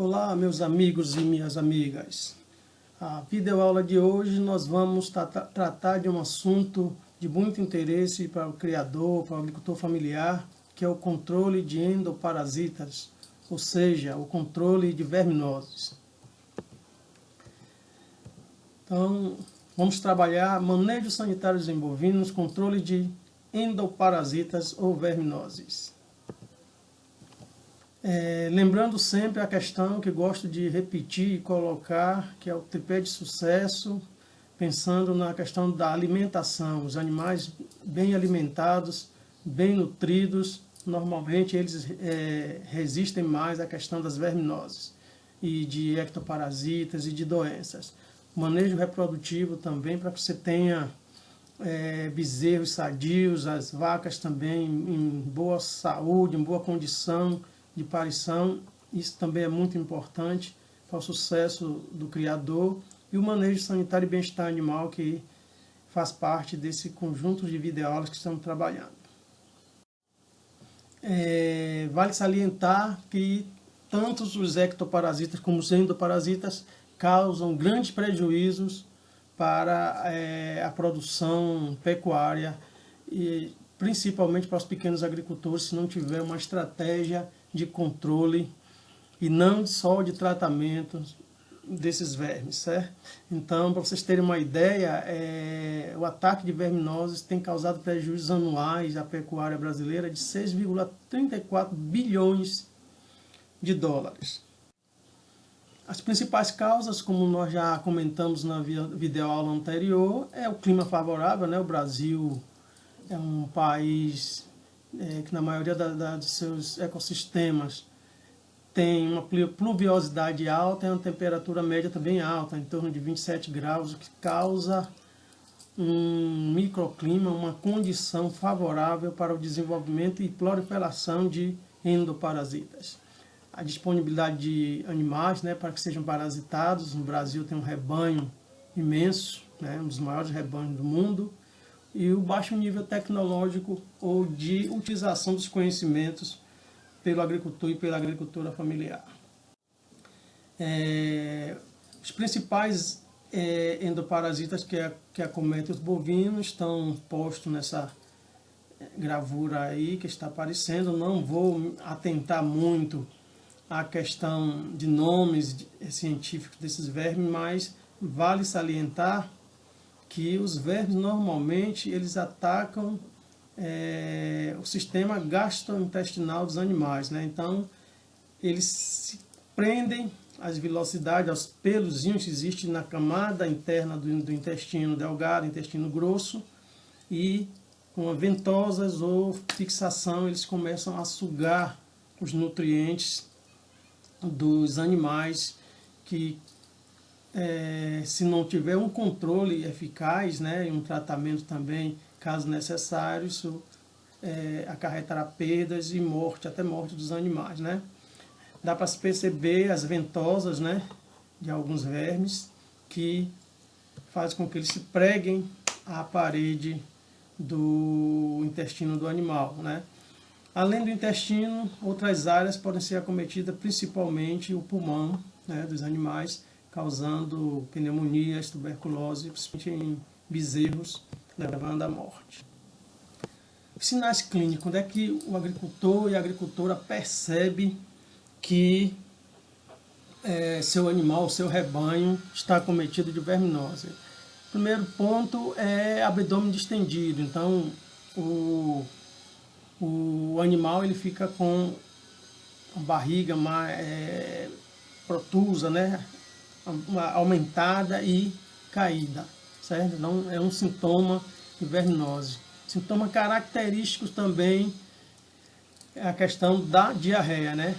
Olá, meus amigos e minhas amigas. A videoaula de hoje nós vamos tratar de um assunto de muito interesse para o criador, para o agricultor familiar, que é o controle de endoparasitas, ou seja, o controle de verminoses. Então, vamos trabalhar manejo sanitário em bovinos, controle de endoparasitas ou verminoses. Lembrando sempre a questão que gosto de repetir e colocar, que é o tripé de sucesso, pensando na questão da alimentação. Os animais bem alimentados, bem nutridos, normalmente eles resistem mais à questão das verminoses e de ectoparasitas e de doenças. Manejo reprodutivo também, para que você tenha bezerros sadios, as vacas também em boa saúde, em boa condição de parição. Isso também é muito importante para o sucesso do criador, e o manejo sanitário e bem-estar animal, que faz parte desse conjunto de videoaulas que estamos trabalhando. Vale salientar que tanto os ectoparasitas como os endoparasitas causam grandes prejuízos para a produção pecuária, e principalmente para os pequenos agricultores, se não tiver uma estratégia de controle e não só de tratamento desses vermes, certo? Então, para vocês terem uma ideia, o ataque de verminoses tem causado prejuízos anuais à pecuária brasileira de 6,34 bilhões de dólares. As principais causas, como nós já comentamos na videoaula anterior, é o clima favorável, né? O Brasil é um país que na maioria dos seus ecossistemas tem uma pluviosidade alta e uma temperatura média também alta, em torno de 27 graus, o que causa um microclima, uma condição favorável para o desenvolvimento e proliferação de endoparasitas. A disponibilidade de animais, né, para que sejam parasitados. No Brasil tem um rebanho imenso, né, um dos maiores rebanhos do mundo, e o baixo nível tecnológico ou de utilização dos conhecimentos pelo agricultor e pela agricultura familiar. Os principais endoparasitas que acometem os bovinos estão postos nessa gravura aí que está aparecendo. Não vou atentar muito à questão de nomes científicos desses vermes, mas vale salientar que os vermes normalmente eles atacam o sistema gastrointestinal dos animais, né? Então eles se prendem às velocidades, aos peluzinhos que existem na camada interna do intestino delgado, intestino grosso, e com ventosas ou fixação eles começam a sugar os nutrientes dos animais, que se não tiver um controle eficaz, né, e um tratamento também, caso necessário, isso acarretará perdas e morte, até morte dos animais, né? Dá para se perceber as ventosas, né, de alguns vermes, que fazem com que eles se preguem à parede do intestino do animal, né? Além do intestino, outras áreas podem ser acometidas, principalmente o pulmão, né, dos animais, causando pneumonias, tuberculose, principalmente em bezerros, levando à morte. Os sinais clínicos, onde é que o agricultor e a agricultora percebe que seu animal, seu rebanho está acometido de verminose? O primeiro ponto é abdômen distendido. Então, o animal ele fica com a barriga mais protusa, né, aumentada e caída, certo? Então, é um sintoma de verminose. Sintomas característicos também é a questão da diarreia, né,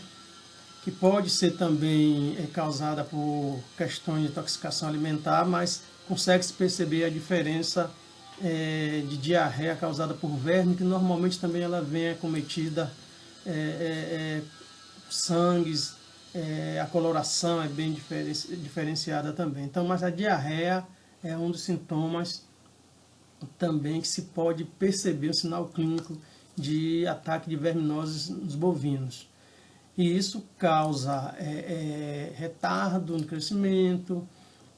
que pode ser também causada por questões de intoxicação alimentar, mas consegue-se perceber a diferença de diarreia causada por verme, que normalmente também ela vem acometida sangues, a coloração é bem diferenciada também. Então, mas a diarreia é um dos sintomas também que se pode perceber, o sinal clínico de ataque de verminoses nos bovinos. E isso causa retardo no crescimento,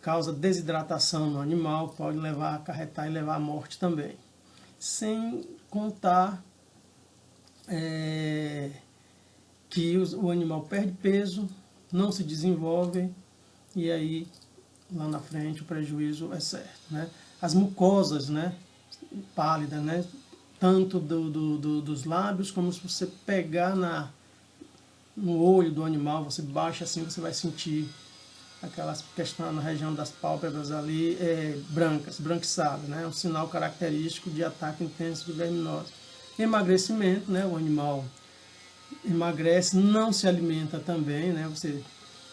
causa desidratação no animal, pode acarretar e levar à morte também. Sem contar que o animal perde peso, não se desenvolve, e aí lá na frente o prejuízo é certo, né? As mucosas, né, pálidas, né, tanto dos lábios, como se você pegar no olho do animal, você baixa assim, você vai sentir aquelas questões na região das pálpebras ali brancas, branquiçadas, né? Um sinal característico de ataque intenso de verminose. Emagrecimento, né? O animal emagrece, não se alimenta também, né? Você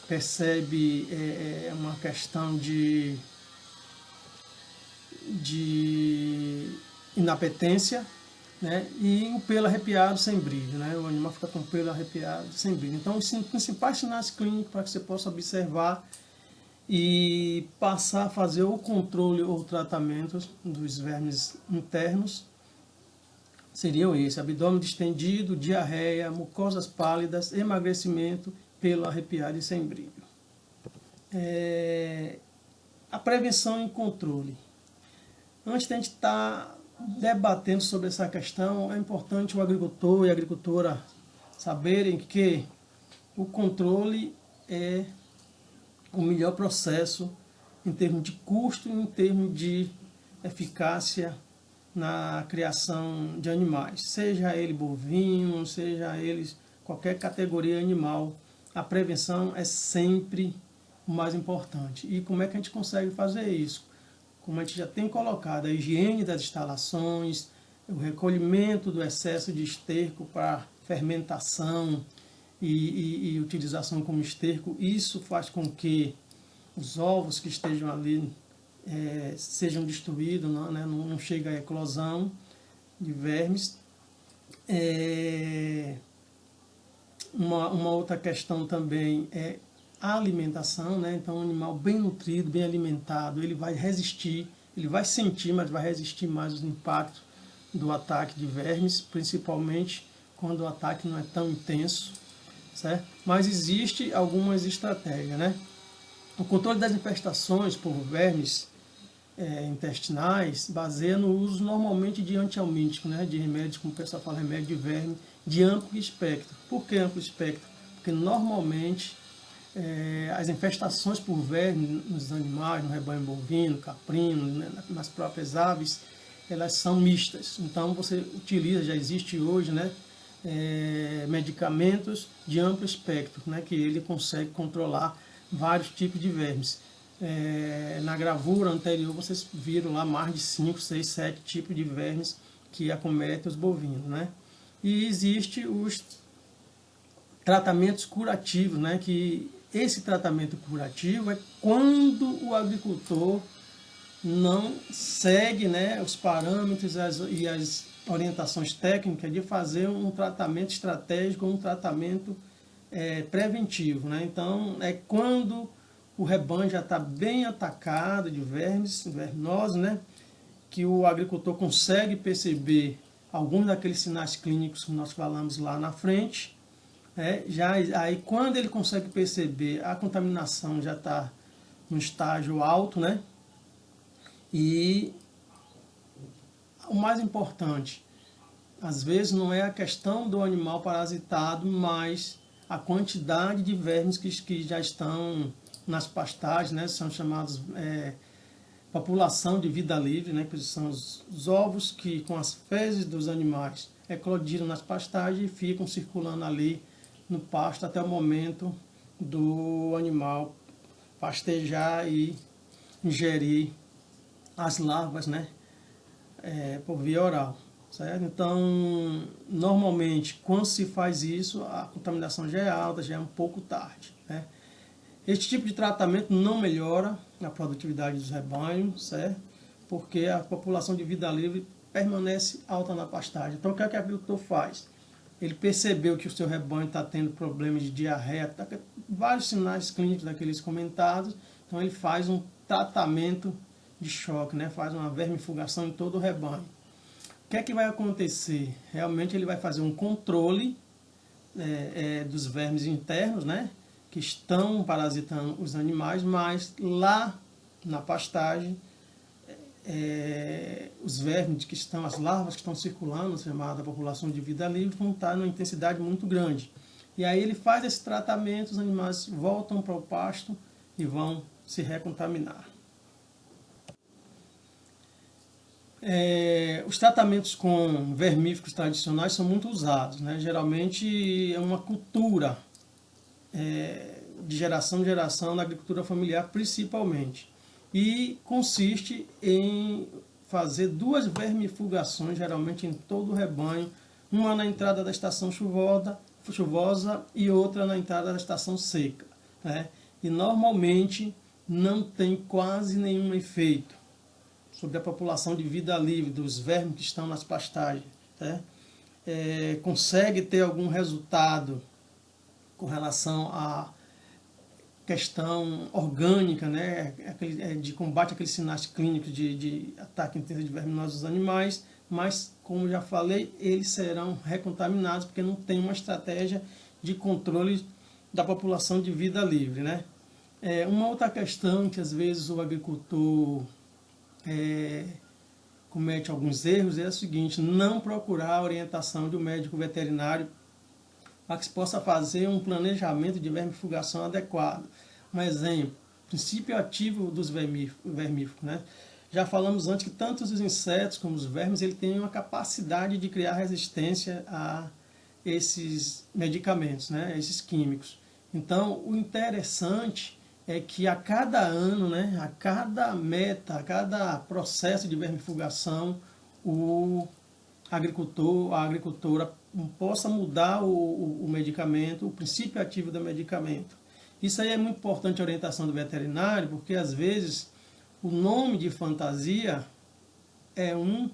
percebe uma questão de inapetência, né? E o pelo arrepiado sem brilho, né? O animal fica com o pelo arrepiado sem brilho. Então, os principais sinais clínicos para que você possa observar e passar a fazer o controle ou tratamento dos vermes internos seriam esses: abdômen distendido, diarreia, mucosas pálidas, emagrecimento, pelo arrepiado e sem brilho. A prevenção e controle. Antes de a gente estar debatendo sobre essa questão, é importante o agricultor e a agricultora saberem que o controle é o melhor processo em termos de custo e em termos de eficácia na criação de animais, seja ele bovino, seja ele qualquer categoria animal. A prevenção é sempre o mais importante. E como é que a gente consegue fazer isso? Como a gente já tem colocado, a higiene das instalações, o recolhimento do excesso de esterco para fermentação e utilização como esterco, isso faz com que os ovos que estejam ali sejam destruídos, não chega a eclosão de vermes. Uma outra questão também é a alimentação, né? Então, um animal bem nutrido, bem alimentado, ele vai resistir, ele vai sentir, mas vai resistir mais os impactos do ataque de vermes, principalmente quando o ataque não é tão intenso, certo? Mas existe algumas estratégias, né? O controle das infestações por vermes intestinais baseia no uso normalmente de antihelmíntico, né? De remédios, como o pessoal fala, remédio de verme, de amplo espectro. Por que amplo espectro? Porque normalmente as infestações por verme nos animais, no rebanho bovino, caprino, né, nas próprias aves, elas são mistas. Então você utiliza, já existe hoje, né, medicamentos de amplo espectro, né, que ele consegue controlar vários tipos de vermes. Na gravura anterior vocês viram lá mais de 5, 6, 7 tipos de vermes que acometem os bovinos, né? E existe os tratamentos curativos, né? Que esse tratamento curativo é quando o agricultor não segue, né, os parâmetros e as orientações técnicas de fazer um tratamento estratégico, um tratamento preventivo, né? Então, é quando o rebanho já está bem atacado de vermes, verminose, né? Que o agricultor consegue perceber alguns daqueles sinais clínicos que nós falamos lá na frente. Aí quando ele consegue perceber, a contaminação já está no estágio alto, né? E o mais importante, às vezes não é a questão do animal parasitado, mas a quantidade de vermes que já estão nas pastagens, né? São chamados população de vida livre, né? Que são os ovos que com as fezes dos animais eclodiram nas pastagens e ficam circulando ali no pasto até o momento do animal pastejar e ingerir as larvas, né, por via oral, certo? Então, normalmente, quando se faz isso, a contaminação já é alta, já é um pouco tarde, né? Este tipo de tratamento não melhora a produtividade dos rebanhos, certo? Porque a população de vida livre permanece alta na pastagem. Então, o que é que o agricultor faz? Ele percebeu que o seu rebanho está tendo problemas de diarreia, vários sinais clínicos daqueles comentados, então ele faz um tratamento de choque, né? Faz uma vermifugação em todo o rebanho. O que é que vai acontecer? Realmente ele vai fazer um controle dos vermes internos, né, que estão parasitando os animais, mas lá na pastagem, os vermes que estão, as larvas que estão circulando, chamada população de vida livre, vão estar numa intensidade muito grande. E aí ele faz esse tratamento, os animais voltam para o pasto e vão se recontaminar. Os tratamentos com vermífugos tradicionais são muito usados, né? Geralmente é uma cultura de geração em geração na agricultura familiar principalmente. E consiste em fazer 2 vermifugações, geralmente em todo o rebanho, uma na entrada da estação chuvosa e outra na entrada da estação seca, né? E normalmente não tem quase nenhum efeito sobre a população de vida livre, dos vermes que estão nas pastagens, né? Consegue ter algum resultado com relação à questão orgânica, né? De combate àqueles sinais clínicos de ataque intenso de verminose dos animais, mas, como já falei, eles serão recontaminados porque não tem uma estratégia de controle da população de vida livre, né? Uma outra questão que às vezes o agricultor comete alguns erros é o seguinte: não procurar a orientação de um médico veterinário para que se possa fazer um planejamento de vermifugação adequado. Um exemplo, princípio ativo dos vermífugos, né? Já falamos antes que tanto os insetos como os vermes ele têm uma capacidade de criar resistência a esses medicamentos, né? Esses químicos. Então, o interessante é que a cada ano, né, a cada meta, a cada processo de vermifugação, o agricultor, a agricultora possa mudar o medicamento, o princípio ativo do medicamento. Isso aí é muito importante a orientação do veterinário, porque às vezes o nome de fantasia é um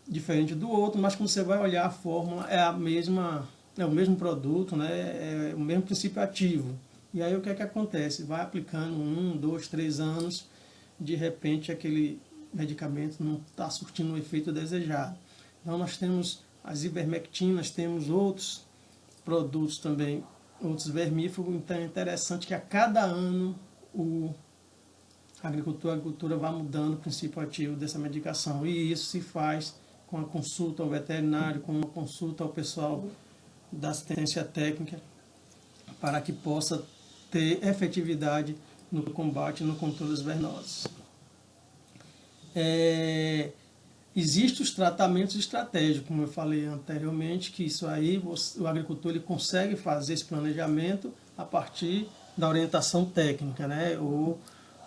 diferente do outro, mas quando você vai olhar a fórmula é a mesma, é o mesmo produto, né, é o mesmo princípio ativo. E aí o que é que acontece? Vai aplicando 1, 2, 3 anos, de repente aquele medicamento não está surtindo o efeito desejado. Então nós temos as ivermectinas, temos outros produtos também, outros vermífugos, então é interessante que a cada ano a agricultura vá mudando o princípio ativo dessa medicação. E isso se faz com a consulta ao veterinário, com a consulta ao pessoal da assistência técnica, para que possa ter efetividade no combate e no controle das vernoses. Existem os tratamentos estratégicos, como eu falei anteriormente, que isso aí o agricultor ele consegue fazer esse planejamento a partir da orientação técnica, né? Ou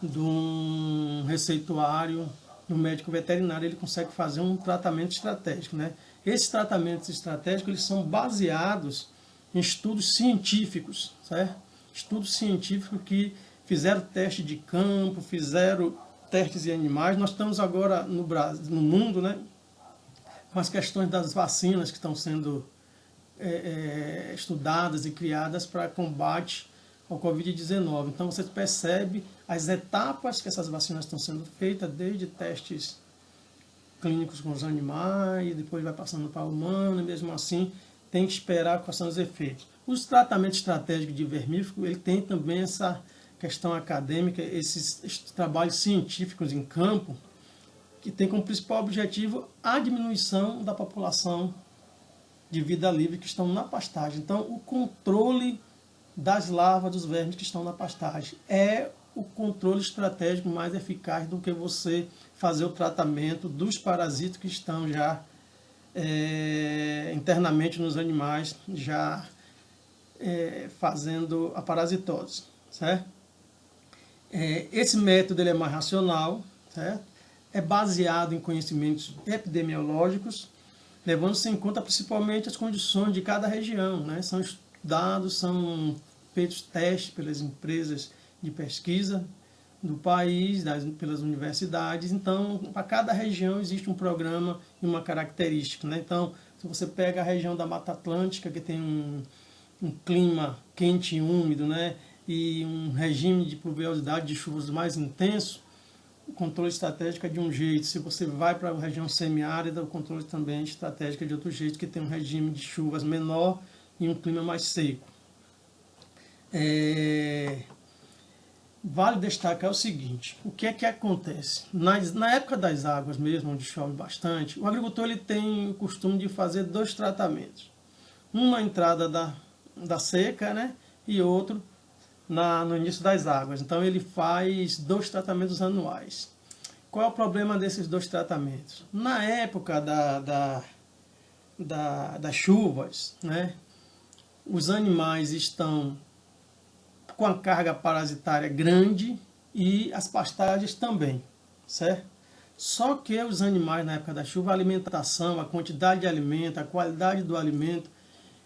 de um receituário do médico veterinário, ele consegue fazer um tratamento estratégico, né? Esses tratamentos estratégicos eles são baseados em estudos científicos, certo? Estudos científicos que fizeram teste de campo, fizeram testes em animais. Nós estamos agora no Brasil, no mundo, né, com as questões das vacinas que estão sendo estudadas e criadas para combate ao Covid-19. Então você percebe as etapas que essas vacinas estão sendo feitas, desde testes clínicos com os animais, depois vai passando para o humano, e mesmo assim tem que esperar quais são os efeitos. Os tratamentos estratégicos de vermífugo, ele tem também essa questão acadêmica, esses trabalhos científicos em campo, que tem como principal objetivo a diminuição da população de vida livre que estão na pastagem. Então, o controle das larvas dos vermes que estão na pastagem é o controle estratégico mais eficaz do que você fazer o tratamento dos parasitas que estão já internamente nos animais, já fazendo a parasitose, certo? Esse método ele é mais racional, certo? É baseado em conhecimentos epidemiológicos, levando-se em conta principalmente as condições de cada região, né? São estudados, são feitos testes pelas empresas de pesquisa do país, pelas universidades. Então, para cada região existe um programa e uma característica, né? Então, se você pega a região da Mata Atlântica, que tem um clima quente e úmido, né, e um regime de pluviosidade de chuvas mais intenso, o controle estratégico é de um jeito. Se você vai para a região semiárida, o controle também estratégico é de outro jeito, que tem um regime de chuvas menor em um clima mais seco. Vale destacar o seguinte, o que é que acontece? Na época das águas mesmo, onde chove bastante, o agricultor ele tem o costume de fazer 2 tratamentos. Um na entrada da seca, né? E outro no início das águas. Então ele faz 2 tratamentos anuais. Qual é o problema desses 2 tratamentos? Na época das chuvas, né? Os animais estão com a carga parasitária grande e as pastagens também, certo? Só que os animais na época da chuva, a alimentação, a quantidade de alimento, a qualidade do alimento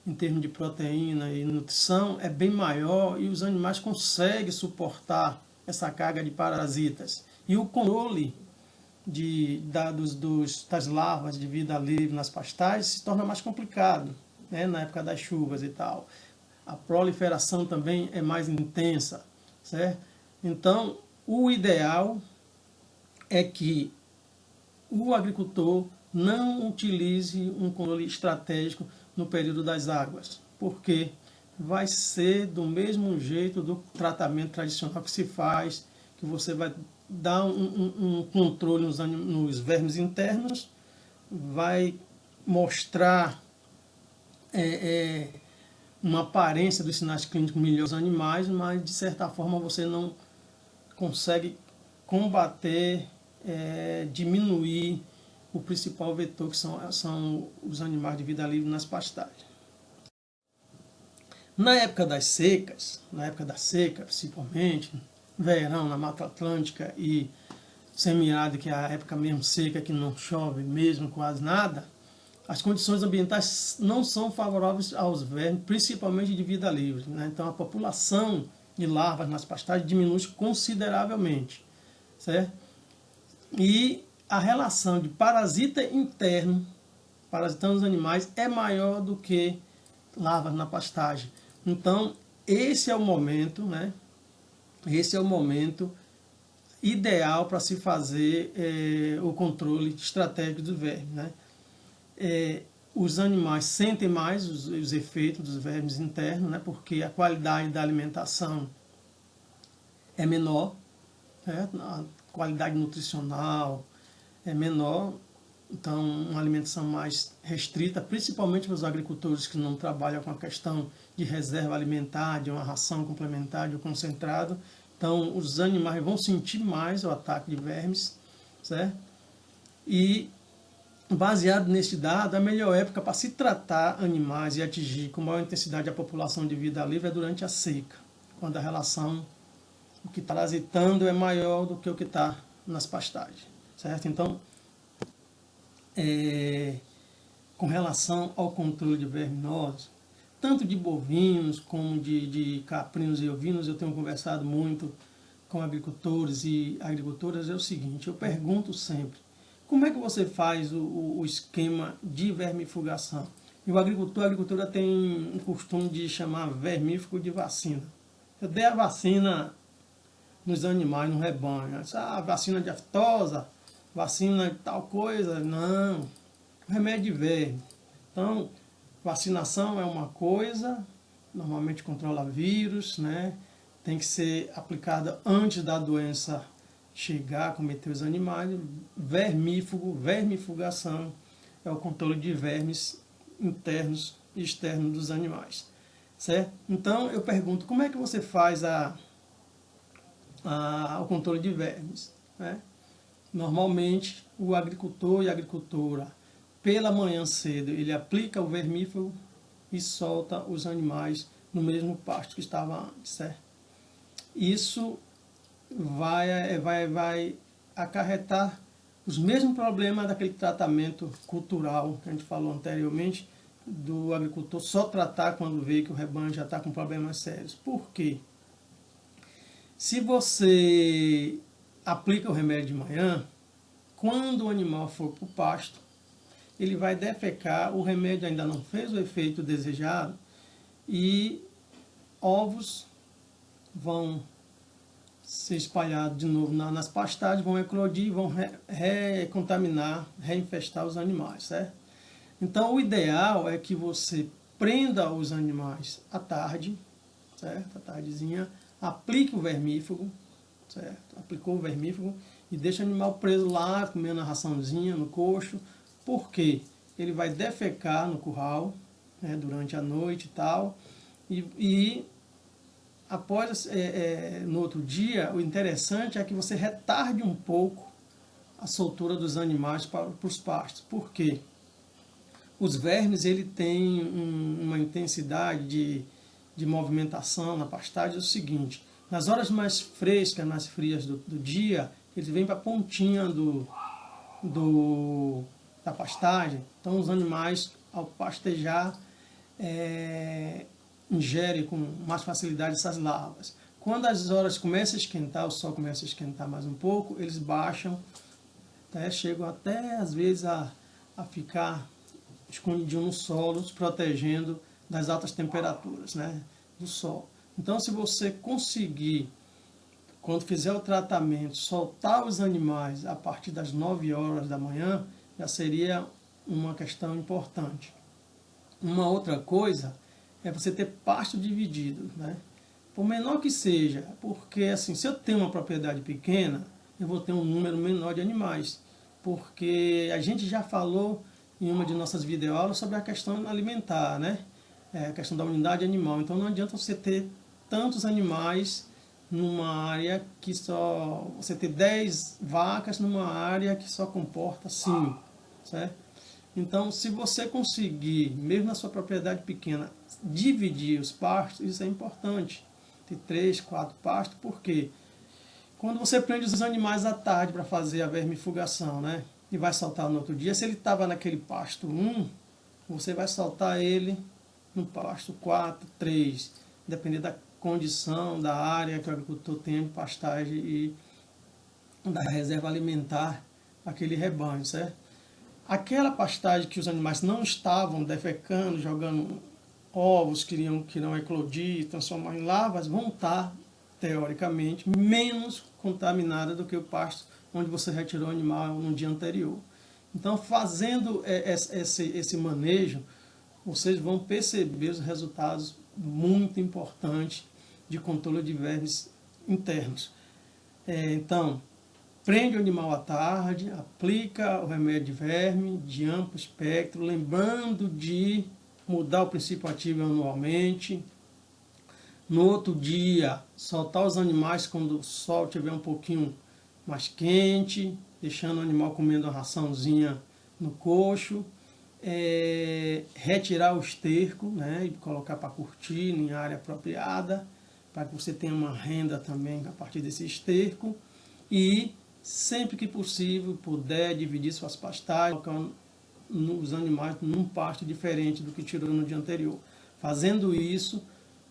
em termos de proteína e nutrição é bem maior e os animais conseguem suportar essa carga de parasitas. E o controle das larvas de vida livre nas pastagens se torna mais complicado, né, na época das chuvas e tal. A proliferação também é mais intensa, certo? Então, o ideal é que o agricultor não utilize um controle estratégico no período das águas, porque vai ser do mesmo jeito do tratamento tradicional que se faz, que você vai dar um controle nos vermes internos, vai mostrar uma aparência dos sinais clínicos melhor aos animais, mas de certa forma você não consegue combater, diminuir o principal vetor, que são os animais de vida livre nas pastagens. Na época das secas, na época da seca principalmente, verão na Mata Atlântica e semiárido, que é a época mesmo seca, que não chove mesmo quase nada, as condições ambientais não são favoráveis aos vermes, principalmente de vida livre, né? Então a população de larvas nas pastagens diminui consideravelmente, certo? E a relação de parasita interno, parasitando os animais, é maior do que larvas na pastagem. Então esse é o momento, né? Esse é o momento ideal para se fazer o controle estratégico do verme, né? Os animais sentem mais os efeitos dos vermes internos, né? Porque a qualidade da alimentação é menor, né? A qualidade nutricional é menor, então uma alimentação mais restrita, principalmente para os agricultores que não trabalham com a questão de reserva alimentar, de uma ração complementar, de um concentrado. Então os animais vão sentir mais o ataque de vermes, certo? E baseado neste dado, a melhor época para se tratar animais e atingir com maior intensidade a população de vida livre é durante a seca, quando a relação, o que está parasitando é maior do que o que está nas pastagens, certo? Então, com relação ao controle de verminose, tanto de bovinos como de caprinos e ovinos, eu tenho conversado muito com agricultores e agricultoras, é o seguinte, eu pergunto sempre, como é que você faz o esquema de vermifugação? E a agricultora tem um costume de chamar vermífugo de vacina. Eu dei a vacina nos animais, no rebanho. Vacina de aftosa, vacina de tal coisa. Não, remédio de verme. Então, vacinação é uma coisa, normalmente controla vírus, né? Tem que ser aplicada antes da doença chegar a cometer os animais. Vermifugação é o controle de vermes internos e externos dos animais, certo? Então eu pergunto, como é que você faz o controle de vermes, né? Normalmente o agricultor e a agricultora, pela manhã cedo, ele aplica o vermífugo e solta os animais no mesmo pasto que estava antes, certo? Isso vai acarretar os mesmos problemas daquele tratamento cultural que a gente falou anteriormente, do agricultor só tratar quando vê que o rebanho já está com problemas sérios. Por quê? Se você aplica o remédio de manhã, quando o animal for para o pasto, ele vai defecar, o remédio ainda não fez o efeito desejado e ovos vão ser espalhados de novo nas pastagens, vão eclodir, vão recontaminar, reinfestar os animais, certo? Então o ideal é que você prenda os animais à tarde, certo? À tardezinha, aplique o vermífugo, certo? Aplicou o vermífugo e deixa o animal preso lá, comendo a raçãozinha no coxo, porque ele vai defecar no curral, né, durante a noite e tal, e após, no outro dia, o interessante é que você retarde um pouco a soltura dos animais para os pastos. Por quê? Os vermes ele tem uma intensidade de movimentação na pastagem, é o seguinte: nas horas mais frescas, mais frias do dia, eles vêm para a pontinha da pastagem. Então os animais, ao pastejar, ingerem com mais facilidade essas larvas. Quando as horas começam a esquentar, o sol começa a esquentar mais um pouco, eles baixam, chegam até às vezes a ficar escondidinho no solo, se protegendo das altas temperaturas, né, do sol. Então, se você conseguir, quando fizer o tratamento, soltar os animais a partir das 9 horas da manhã, já seria uma questão importante. Uma outra coisa é você ter pasto dividido, né? Por menor que seja, porque assim, se eu tenho uma propriedade pequena, eu vou ter um número menor de animais, porque a gente já falou em uma de nossas videoaulas sobre a questão alimentar, né? A questão da unidade animal. Então não adianta você ter tantos animais numa área que só... Você ter 10 vacas numa área que só comporta 5, certo? Então, se você conseguir, mesmo na sua propriedade pequena, dividir os pastos, isso é importante. Ter 3, 4 pastos, por quê? Quando você prende os animais à tarde para fazer a vermifugação, né, e vai soltar no outro dia, se ele estava naquele pasto 1, você vai soltar ele no pasto 4, 3, dependendo da condição, da área que o agricultor tem de pastagem e da reserva alimentar aquele rebanho, certo? Aquela pastagem que os animais não estavam defecando, jogando ovos, que não eclodir, transformar em larvas, vão estar, teoricamente, menos contaminada do que o pasto onde você retirou o animal no dia anterior. Então, fazendo esse manejo, vocês vão perceber os resultados muito importantes de controle de vermes internos. Então, prende o animal à tarde, aplica o remédio de verme de amplo espectro, lembrando de mudar o princípio ativo anualmente. No outro dia, soltar os animais quando o sol estiver um pouquinho mais quente, deixando o animal comendo a raçãozinha no coxo. Retirar o esterco, né, e colocar para curtir em área apropriada, para que você tenha uma renda também a partir desse esterco. E sempre que possível, puder dividir suas pastagens, colocando os animais num pasto diferente do que tirou no dia anterior. Fazendo isso,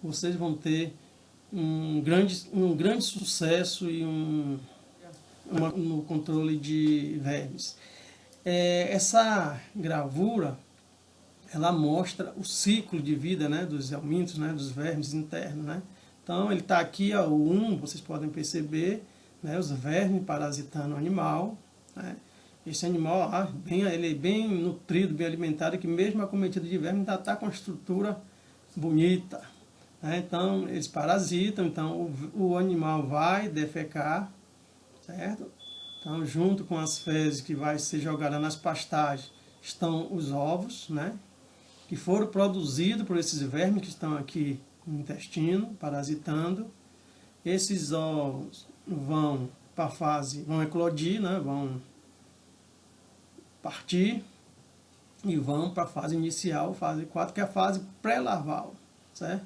vocês vão ter um grande sucesso e no controle de vermes. Essa gravura, ela mostra o ciclo de vida, né, dos helmintos, né, dos vermes internos, né? Então, ele está aqui, ó, o 1, vocês podem perceber, né, os vermes parasitando o animal, né? Esse animal, ele é bem nutrido, bem alimentado, que mesmo acometido de verme ainda está com a estrutura bonita, né? Então, eles parasitam, então o animal vai defecar, certo? Então, junto com as fezes que vai ser jogada nas pastagens, estão os ovos, né, que foram produzidos por esses vermes que estão aqui no intestino, parasitando. Esses ovos vão para a fase, vão eclodir, né, vão partir e vão para a fase inicial, fase 4, que é a fase pré-larval, certo?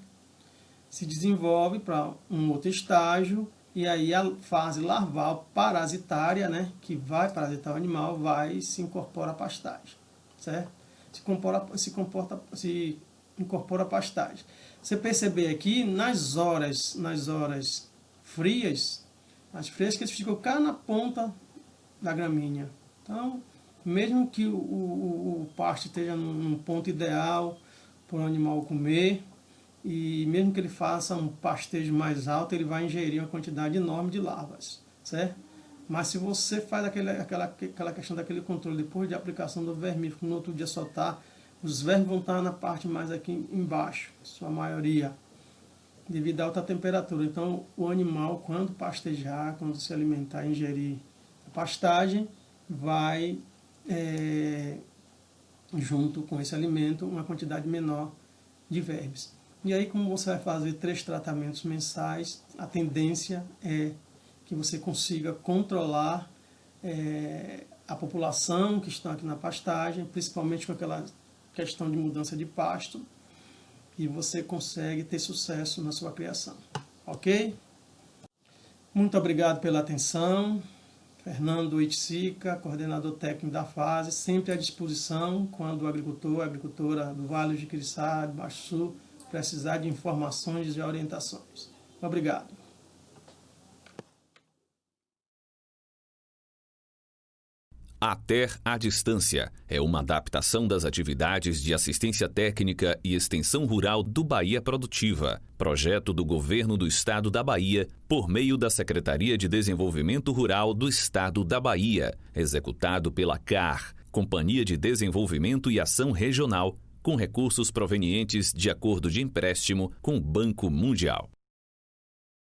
Se desenvolve para um outro estágio, e aí a fase larval parasitária, né, que vai parasitar o animal, vai se incorpora à pastagem, certo? Se incorpora à pastagem. Você perceber aqui, nas horas frias, as frescas ficam cá na ponta da gramínea. Então, mesmo que o pasto esteja num ponto ideal para o animal comer, e mesmo que ele faça um pastejo mais alto, ele vai ingerir uma quantidade enorme de larvas, certo? Mas se você faz aquela questão daquele controle depois de aplicação do vermífugo, no outro dia soltar Os vermes vão estar na parte mais aqui embaixo, sua maioria, devido à alta temperatura. Então, o animal, quando pastejar, quando se alimentar, ingerir a pastagem, vai, junto com esse alimento, uma quantidade menor de vermes. E aí, como você vai fazer 3 tratamentos mensais, a tendência é que você consiga controlar a população que está aqui na pastagem, principalmente com aquela questão de mudança de pasto, e você consegue ter sucesso na sua criação. Ok? Muito obrigado pela atenção. Fernando Itzica, coordenador técnico da FASE, sempre à disposição quando o agricultor, a agricultora do Vale de Quiriçá, do Baixo Sul, precisar de informações e orientações. Obrigado. A Ter à Distância é uma adaptação das atividades de assistência técnica e extensão rural do Bahia Produtiva, projeto do Governo do Estado da Bahia, por meio da Secretaria de Desenvolvimento Rural do Estado da Bahia, executado pela CAR, Companhia de Desenvolvimento e Ação Regional, com recursos provenientes de acordo de empréstimo com o Banco Mundial.